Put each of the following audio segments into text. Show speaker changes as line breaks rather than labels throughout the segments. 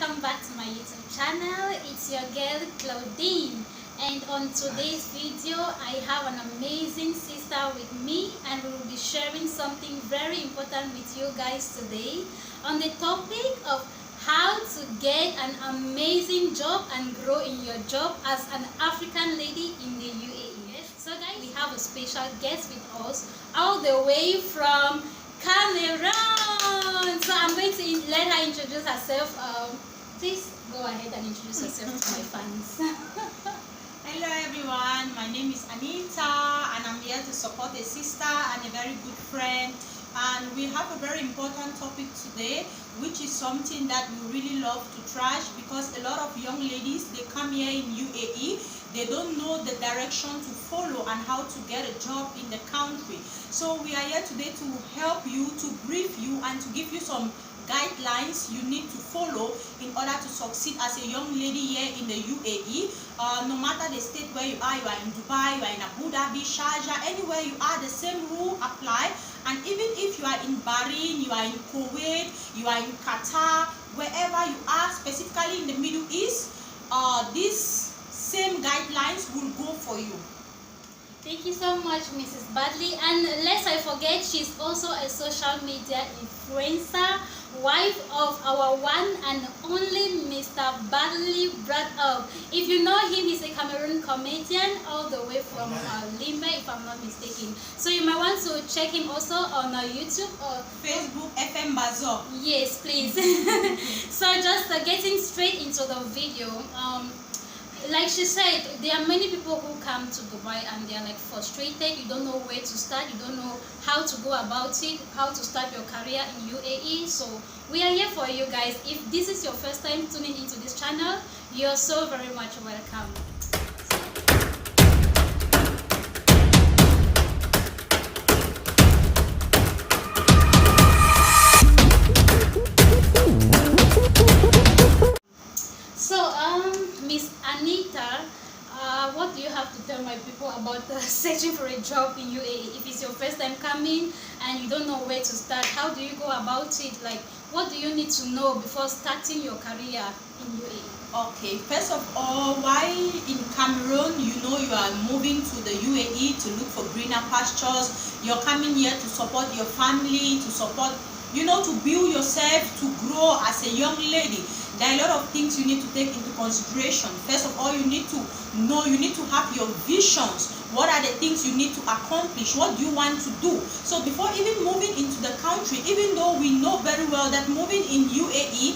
welcome back to my YouTube channel. It's your girl Claudine, and on today's video I have an amazing sister with me, and we will be sharing something very important with you guys today on the topic of how to get an amazing job and grow in your job as an African lady in the UAE. So guys, we have a special guest with us all the way from Cameroon. So I'm going to let her introduce herself. Please go ahead and introduce yourself to my fans.
Hello everyone, my name is Anita and I'm here to support a sister and a very good friend. And we have a very important topic today, which is something that we really love to trash, because a lot of young ladies, they come here in UAE, they don't know the direction to follow and how to get a job in the country. So we are here today to help you, to brief you, and to give you some guidelines you need to follow in order to succeed as a young lady here in the UAE. No matter the state where you are in Dubai, you are in Abu Dhabi, Sharjah, anywhere you are, the same rule apply. And even if you are in Bahrain, you are in Kuwait, you are in Qatar, wherever you are, specifically in the Middle East, these same guidelines will go for you.
Thank you so much, Mrs. Bardley. And lest I forget, she's also a social media influencer, wife of our one and only Mr. Bardley Bradley. If you know him, he's a Cameroon comedian all the way from Limbe, if I'm not mistaken. So you might want to check him also on YouTube or
Facebook, FM Bazo.
Yes, please. So just getting straight into the video. Like she said, there are many people who come to Dubai and they are like frustrated. You don't know where to start, you don't know how to go about it, how to start your career in UAE. So we are here for you guys. If this is your first time tuning into this channel, you're so very much welcome. Miss Anita, what do you have to tell my people about searching for a job in UAE? If it's your first time coming and you don't know where to start, how do you go about it? Like, what do you need to know before starting your career in UAE?
Okay, first of all, why in Cameroon, you know you are moving to the UAE to look for greener pastures. You're coming here to support your family, to support, you know, to build yourself, to grow as a young lady. There are a lot of things you need to take into consideration. First of all, you need to know, you need to have your visions. What are the things you need to accomplish? What do you want to do? So before even moving into the country, even though we know very well that moving in UAE,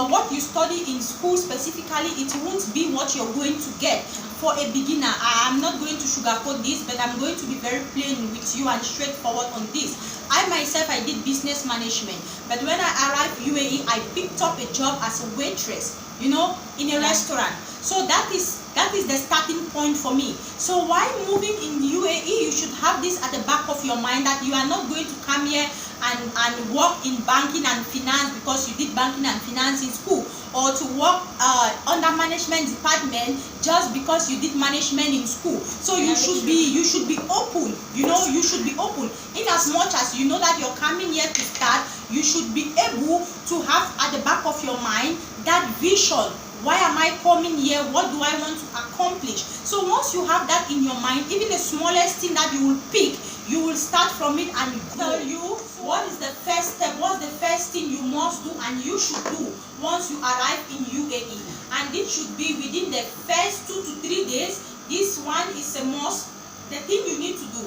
what you study in school specifically, it won't be what you're going to get. For a beginner, I'm not going to sugarcoat this, but I'm going to be very plain with you and straightforward on this. I myself, I did business management, but when I arrived UAE, I picked up a job as a waitress, you know, in a restaurant. So that is the starting point for me. So while moving in UAE, you should have this at the back of your mind, that you are not going to come here and work in banking and finance because you did banking and finance in school, or to work under management department just because you did management in school. So you should be open, you know, you should be open. In as much as you know that you're coming here to start, you should be able to have at the back of your mind that vision. Why am I coming here? What do I want to accomplish? So once you have that in your mind, even the smallest thing that you will pick, you will start from it and tell you what is the first step, what's the first thing you must do and you should do once you arrive in UAE. And it should be within the first 2 to 3 days. This one is a must, the thing you need to do.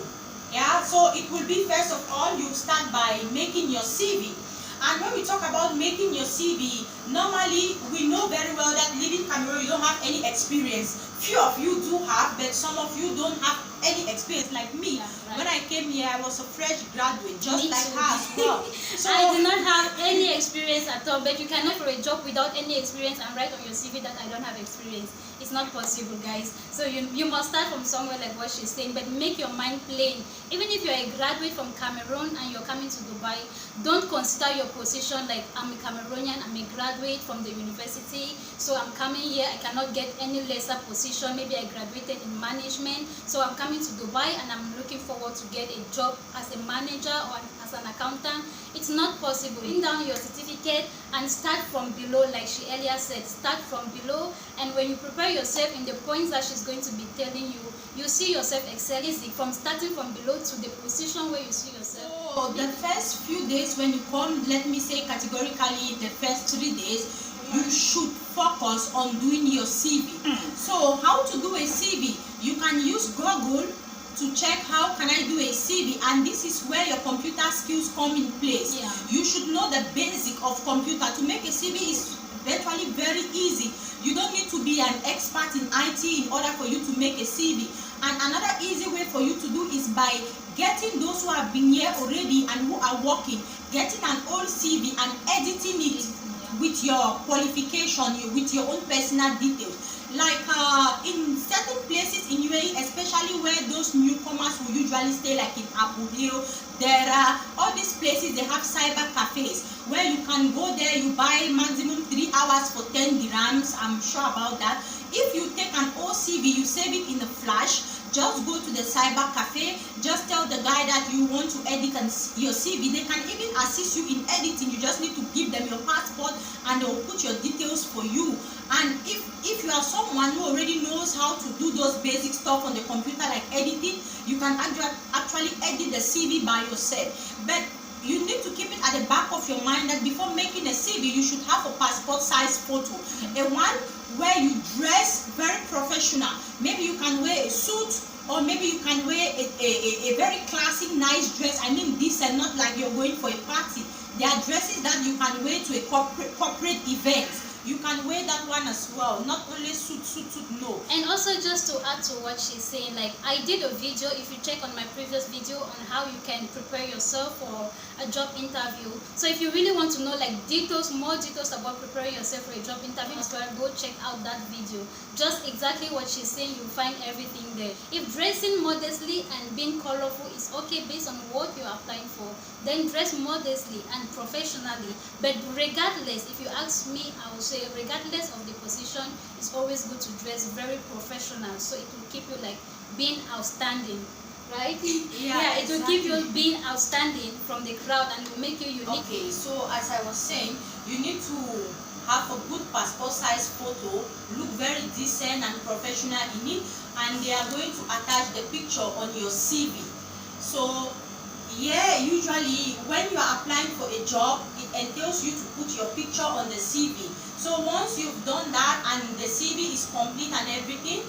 Yeah, so it will be, first of all, you start by making your CV. And when we talk about making your CV, normally we know very well that living Cameroon, you don't have any experience. Few of you do have, but some of you don't have any experience like me. Yeah, right. When I came here, I was a fresh graduate, just like her as well.
So I do not have any experience at all, but you cannot for a job without any experience and write on your CV that I don't have experience. It's not possible, guys. So you must start from somewhere, like what she's saying, but make your mind plain. Even if you're a graduate from Cameroon and you're coming to Dubai, don't consider your position like, I'm a Cameroonian, I'm a graduate from the university, so I'm coming here, I cannot get any lesser position. Maybe I graduated in management, so I'm coming to Dubai and I'm looking forward to get a job as a manager or as an accountant, it's not possible. Bring down your certificate and start from below, like she earlier said. Start from below, and when you prepare yourself in the points that she's going to be telling you, you see yourself excelling from starting from below to the position where you see yourself.
So the first few days when you come, let me say categorically, the first 3 days, you should focus on doing your CV. So how to do a CV? You can use Google to check how can I do a CV, and this is where your computer skills come in place.
Yeah.
You should know the basic of computer. To make a CV is virtually very easy. You don't need to be an expert in IT in order for you to make a CV. And another easy way for you to do is by getting those who have been here already and who are working, getting an old CV and editing it with your qualification, with your own personal details. Like in certain places in UAE, especially where those newcomers will usually stay, like in Abu Dhabi, there are all these places, they have cyber cafes where you can go there, you buy maximum 3 hours for 10 dirhams. I'm sure about that. If you take an old CV, you save it in a flash, just go to the cyber cafe, just tell the guy that you want to edit your CV. They can even assist you in editing. You just need to give them your passport and they will put your details for you. And if you are someone who already knows how to do those basic stuff on the computer, like editing, you can actually edit the CV by yourself. But you need to keep it at the back of your mind that before making a CV, you should have a passport size photo, a one where you dress very professional. Maybe you can wear a suit, or maybe you can wear a very classic nice dress. I mean decent, not like you're going for a party. There are dresses that you can wear to a corporate event. You can wear that one as well, not only suit, no.
And also, just to add to what she's saying, like I did a video, if you check on my previous video, on how you can prepare yourself for a job interview. So if you really want to know like more details about preparing yourself for a job interview as well, go check out that video. Just exactly what she's saying, you'll find everything there. If dressing modestly and being colorful is okay based on what you're applying for, then dress modestly and professionally. But regardless, if you ask me, I will say regardless of the position, it's always good to dress very professional, so it will keep you like being outstanding, right?
Yeah,
it will keep you being outstanding from the crowd and will make you unique.
Okay, so as I was saying, you need to have a good passport size photo, look very decent and professional in it, and they are going to attach the picture on your CV. So yeah, usually when you are applying for a job, it entails you to put your picture on the CV. So once you've done that and the CV is complete and everything,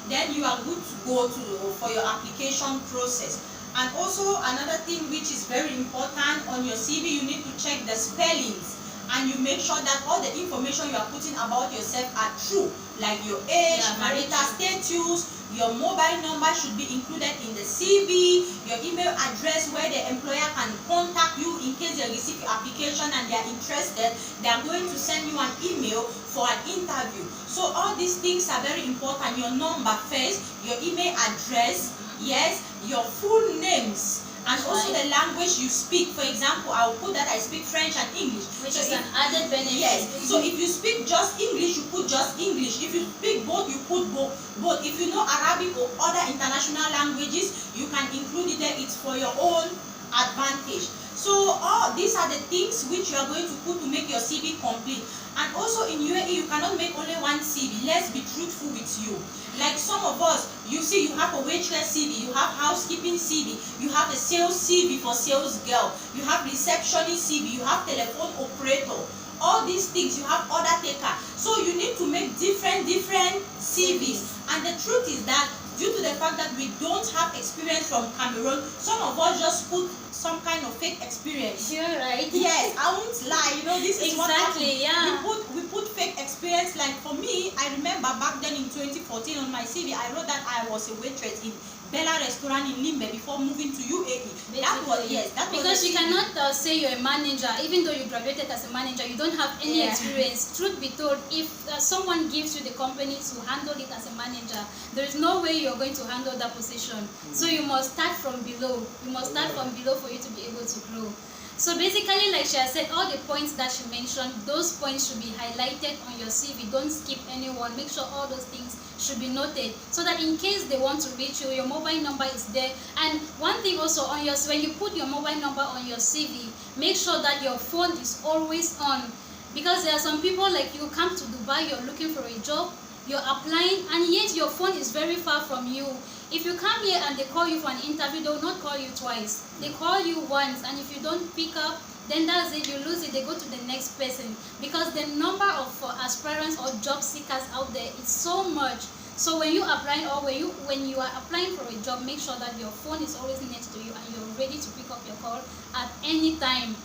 then you are good to go for your application process. And also another thing which is very important on your CV, you need to check the spellings, and you make sure that all the information you are putting about yourself are true, like your age, marital status, your mobile number should be included in the CV, your email address where the employer can contact you in case they receive your application and they are interested. They are going to send you an email for an interview. So all these things are very important. Your number first, your email address, yes, your full names, and also the language you speak. For example, I will put that I speak French and English,
which is an added benefit.
Yes. So if you speak just English, you put just English. If you speak both, you put both. If you know Arabic or other international languages, you can include it there. It's for your own advantage. So all these are the things which you are going to put to make your CV complete. And also in UAE, you cannot make only one CV. Let's be truthful with you. Like some of us, you see, you have a waitress CV, you have housekeeping CV, you have a sales CV for sales girl, you have receptionist CV, you have telephone operator. All these things, you have order taker. So you need to make different CVs. And the truth is that due to the fact that we don't have experience from Cameroon, some of us just put some kind of fake experience.
You're right.
Yes, I won't lie. You know, this is what happened.
Yeah.
We put fake experience. Like for me, I remember back then in 2014 on my CV, I wrote that I was a waitress in Bella restaurant in Limbe before moving to UAE. That was
because you cannot say you're a manager even though you graduated as a manager. You don't have any experience. Truth be told, if someone gives you the company to handle it as a manager, there is no way you're going to handle that position. So you must start from below. You must start from below for you to be able to grow. So basically, like she has said, all the points that she mentioned, those points should be highlighted on your CV. Don't skip anyone. Make sure all those things should be noted, so that in case they want to reach you, your mobile number is there. And one thing also, on your, when you put your mobile number on your CV, make sure that your phone is always on, because there are some people, like, you come to Dubai, you're looking for a job, you're applying, and yet your phone is very far from you. If you come here and they call you for an interview, they will not call you twice. They call you once, and if you don't pick up, then that's it, you lose it. They go to the next person, because the number of aspirants or job seekers out there is so much. So when you apply, or when you are applying for a job, make sure that your phone is always next to you and you're ready to pick up your call at any time,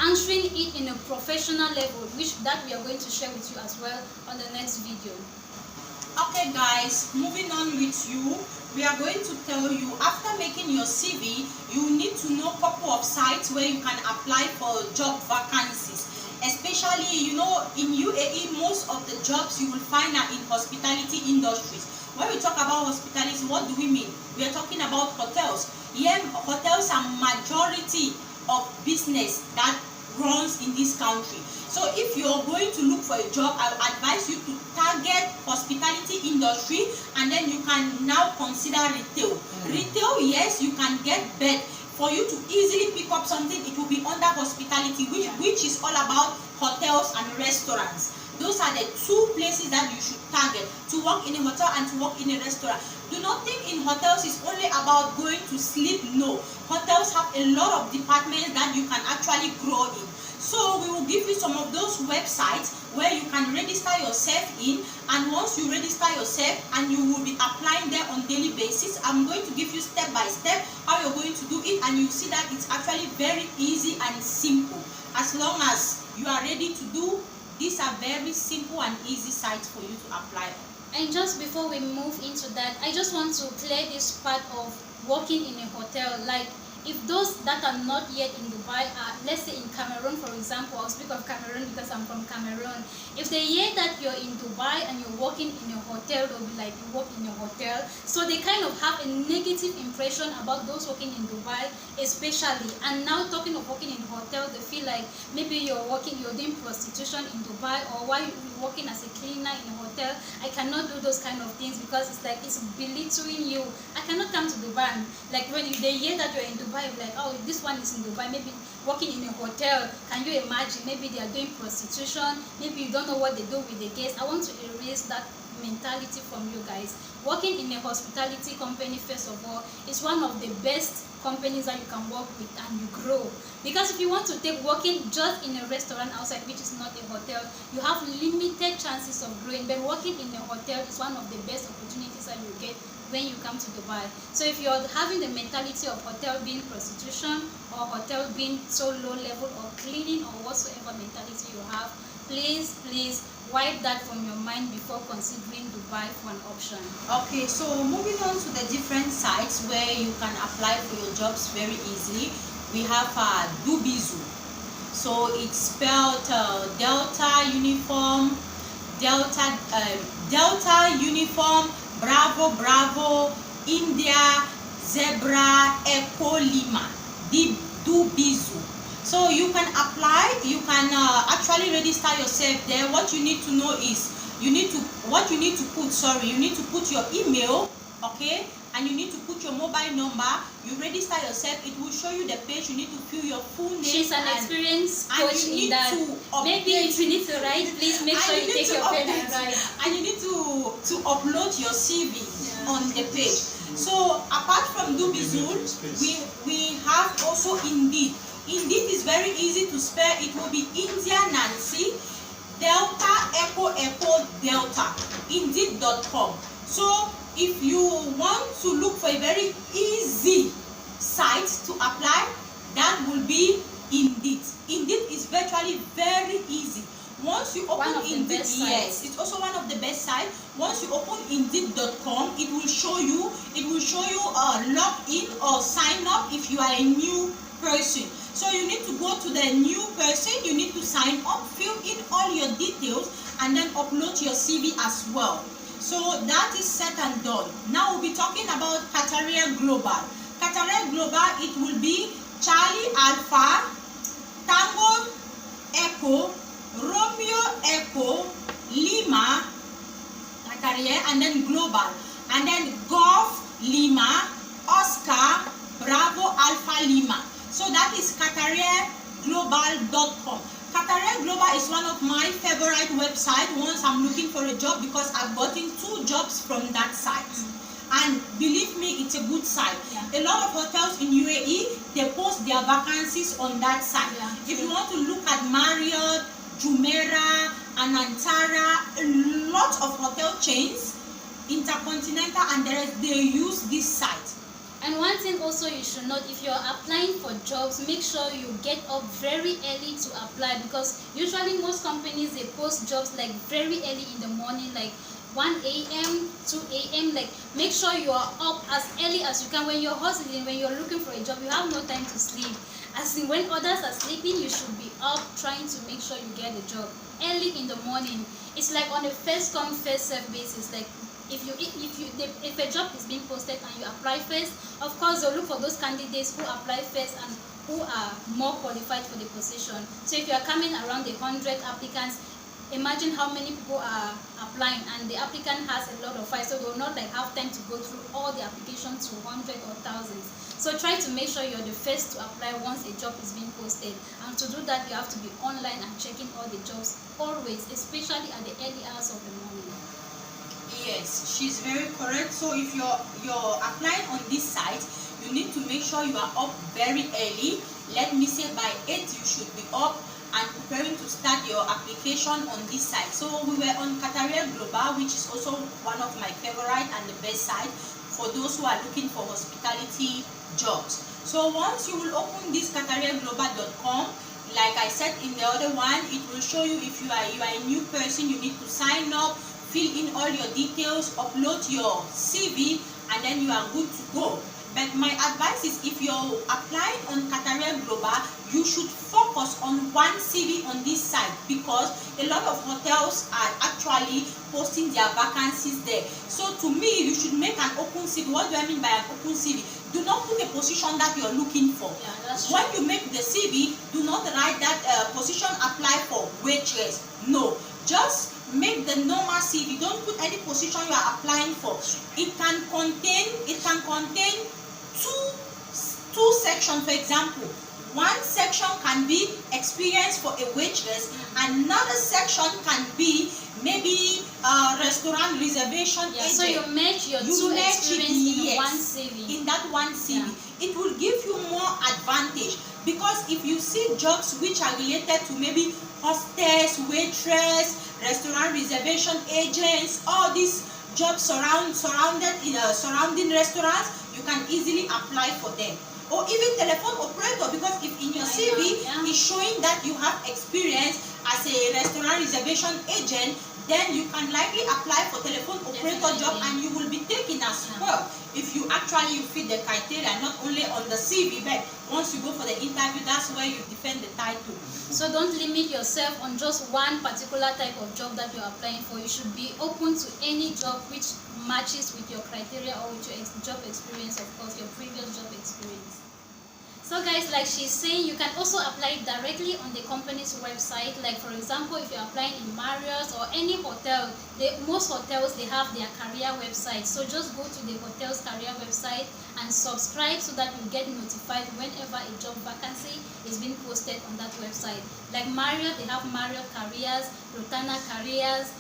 answering it in a professional level, which that we are going to share with you as well on the next video.
Okay guys, moving on with you, we are going to tell you, after making your CV, you need to know a couple of sites where you can apply for job vacancies. Especially, you know, in UAE, most of the jobs you will find are in hospitality industries. When we talk about hospitality, what do we mean? We are talking about hotels. Here, hotels are majority of business that runs in this country. So if you're going to look for a job, I would advise you to target hospitality industry, and then you can now consider retail. Retail, yes, you can get, but for you to easily pick up something, it will be under hospitality, which is all about hotels and restaurants. Those are the two places that you should target, to work in a hotel and to work in a restaurant. Do not think in hotels is only about going to sleep. No, hotels have a lot of departments that you can actually grow in. So we will give you some of those websites where you can register yourself in, and once you register yourself, and you will be applying there on daily basis. I'm going to give you step by step how you're going to do it, and you see that it's actually very easy and simple. As long as you are ready to do, these are very simple and easy sites for you to apply on.
And just before we move into that, I just want to clear this part of working in a hotel. Like, if those that are not yet in Dubai are, let's say in Cameroon, for example, I'll speak of Cameroon because I'm from Cameroon. If they hear that you're in Dubai and you're working in a hotel, they'll be like, you work in a hotel. So they kind of have a negative impression about those working in Dubai, especially. And now talking of working in a hotel, they feel like maybe you're doing prostitution in Dubai, or why you're working as a cleaner in a hotel. I cannot do those kind of things, because it's like, it's belittling you. I cannot come to Dubai. Like, when they hear that you're in Dubai, like, oh, this one is in Dubai, maybe working in a hotel. Can you imagine? Maybe they are doing prostitution. Maybe you don't know what they do with the guests. I want to erase that mentality from you guys. Working in a hospitality company, first of all, is one of the best companies that you can work with, and you grow. Because if you want to take working just in a restaurant outside, which is not a hotel, you have limited chances of growing. But working in a hotel is one of the best opportunities that you get when you come to Dubai. So if you're having the mentality of hotel being prostitution, or hotel being so low level, or cleaning, or whatsoever mentality you have, please wipe that from your mind before considering Dubai for an option.
Okay, so moving on to the different sites where you can apply for your jobs very easily, we have Dubizu. So it's spelled Delta Uniform, Delta Uniform, Bravo Bravo, India, Zebra, Echo Lima, Dubizu. So you can apply, you can actually register yourself there. What you need to know is, you need to put your email, okay, and you need to put your mobile number. You register yourself, it will show you the page. You need to fill your full name.
She's an experienced coach in that. Maybe if you need to write, please make sure you take your pen and write.
And you need to upload your CV on the page. So apart from Dubizu, we have also Indeed. Indeed is very easy to spell. It will be India Nancy Delta Echo Echo Delta, Indeed.com. So if you want to look for a very easy site to apply, that will be Indeed. Indeed is virtually very easy. Once you open Indeed, yes, it's also one of the best sites. Once you open Indeed.com, it will show you log in or sign up if you are a new person. So you need to go to the new person, you need to sign up, fill in all your details, and then upload your CV as well. So that is set and done. Now we'll be talking about Qatar Global. Qatar Global, it will be Charlie Alpha, Tango Echo, Romeo Echo, Lima, Qatar, and then Global, and then Golf Lima, Oscar, Bravo Alpha Lima. So that is QatarGlobal.com. Qatar Global is one of my favorite websites once I'm looking for a job, because I've gotten 2 jobs from that site. And believe me, it's a good site. A lot of hotels in UAE, they post their vacancies on that site. If you want to look at Marriott, Jumeirah, Anantara, a lot of hotel chains, Intercontinental and the rest, they use this site.
And one thing also you should note, if you're applying for jobs, make sure you get up very early to apply, because usually most companies, they post jobs like very early in the morning, like 1 a.m., 2 a.m. Like, make sure you are up as early as you can. When you're hustling, when you're looking for a job, you have no time to sleep. As in, when others are sleeping, you should be up trying to make sure you get a job early in the morning. It's like on a first come first serve basis. Like, if a job is being posted and you apply first, of course they'll look for those candidates who apply first and who are more qualified for the position. So if you are coming around 100 applicants, imagine how many people are applying, and the applicant has a lot of files, so they will not like have time to go through all the applications to hundreds or thousands. So try to make sure you're the first to apply once a job is being posted, and to do that you have to be online and checking all the jobs always, especially at the early hours of the morning.
Yes, she's very correct. So if you're applying on this site, you need to make sure you are up very early. Let me say by 8 you should be up and preparing to start your application on this site. So we were on Qatar Global, which is also one of my favorite and the best site for those who are looking for hospitality jobs. So once you will open this QatarGlobal.com, like I said in the other one, it will show you if you are a new person, you need to sign up, fill in all your details, upload your CV, and then you are good to go. But my advice is, if you're applying on Qatar Global, you should focus on one CV on this site, because a lot of hotels are actually posting their vacancies there. So to me, you should make an open CV. What do I mean by an open CV? Do not put a position that you're looking for.
Yeah, that's true.
When you make the CV, do not write that position apply for waitress. No, just make the normal CV. Don't put any position you are applying for. It can contain two sections. For example, one section can be experience for a waitress, another section can be maybe restaurant reservation agent.
So you match your two experience in one CV.
In that one CV, it will give you more advantage, because if you see jobs which are related to maybe hostess, waitress, restaurant reservation agents, all these jobs surrounding restaurants, you can easily apply for them. Or even telephone operator, because if in your CV is showing that you have experience as a restaurant reservation agent, then you can likely apply for telephone operator job, and you will be taken as well if you actually fit the criteria, not only on the CV, but once you go for the interview, that's where you defend the title.
So don't limit yourself on just one particular type of job that you're applying for. You should be open to any job which matches with your criteria or with your job experience, of course, your previous job experience. So guys, like she's saying, you can also apply directly on the company's website. Like for example, if you're applying in Marriott or any hotel, most hotels, they have their career website. So just go to the hotel's career website and subscribe so that you get notified whenever a job vacancy is being posted on that website. Like Marriott, they have Marriott Careers, Rotana Careers,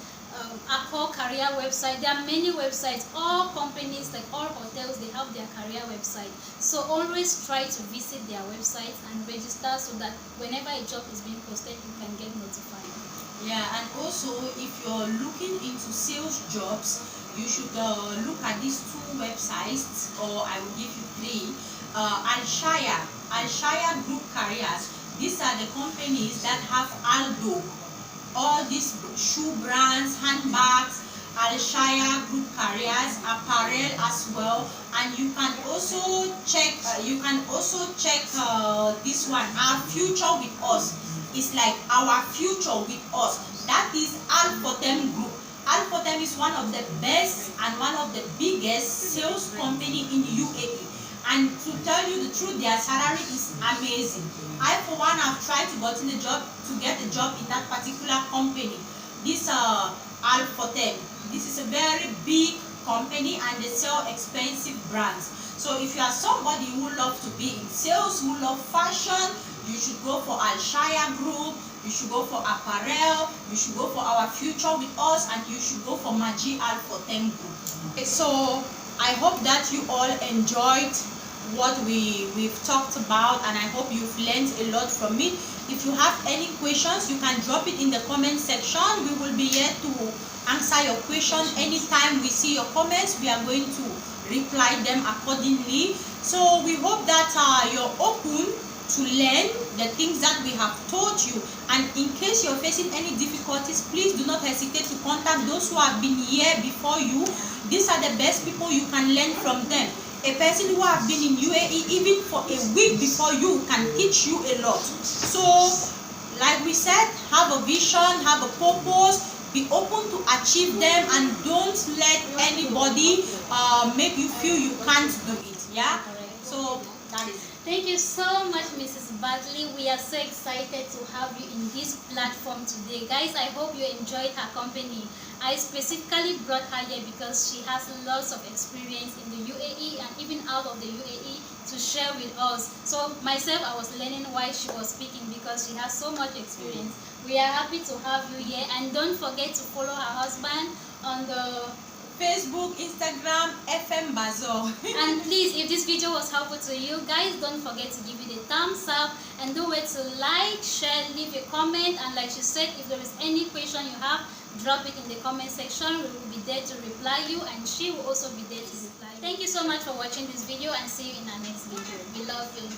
Accor career website. There are many websites. All companies, like all hotels, they have their career website. So always try to visit their websites and register, so that whenever a job is being posted, you can get notified.
Yeah, and also if you're looking into sales jobs, you should look at these two websites, or I will give you three. Al-Shaya Group Careers. These are the companies that have Aldo, all these shoe brands, handbags, Al-Shaya Group Careers, apparel as well. And you can also check this one, Our Future with Us. It's like Our Future with Us. That is Al-Fotem Group. Al-Fotem is one of the best and one of the biggest sales company in UAE. And to tell you the truth, their salary is amazing. I for one have tried to get a job in that particular company. This Alphotem. This is a very big company and they sell expensive brands. So if you are somebody who loves to be in sales, who love fashion, you should go for Alshaya Group, you should go for Apparel, you should go for Our Future with Us, and you should go for Maji Alphotem Group. Okay, so I hope that you all enjoyed what we've talked about, and I hope you've learned a lot from it. If you have any questions, you can drop it in the comment section. We will be here to answer your question. Anytime we see your comments, we are going to reply them accordingly. So we hope that you're open to learn the things that we have taught you, and in case you're facing any difficulties, please do not hesitate to contact those who have been here before you. These are the best people, you can learn from them. A person who have been in UAE even for a week before you can teach you a lot. So like we said, have a vision, have a purpose, be open to achieve them, and don't let anybody make you feel you can't do it. Yeah, so that is it.
Thank you so much, Mrs. Bardley. We are so excited to have you in this platform today. Guys, I hope you enjoyed her company. I specifically brought her here because she has lots of experience in the UAE and even out of the UAE to share with us. So myself, I was learning while she was speaking because she has so much experience. We are happy to have you here, and don't forget to follow her husband on the
Facebook, Instagram, FM Bazo.
And please, if this video was helpful to you guys, don't forget to give it a thumbs up, and don't wait to like, share, leave a comment, and like she said, if there is any question you have, drop it in the comment section. We will be there to reply you, and she will also be there to reply you. Thank you so much for watching this video, and see you in our next video. We love you.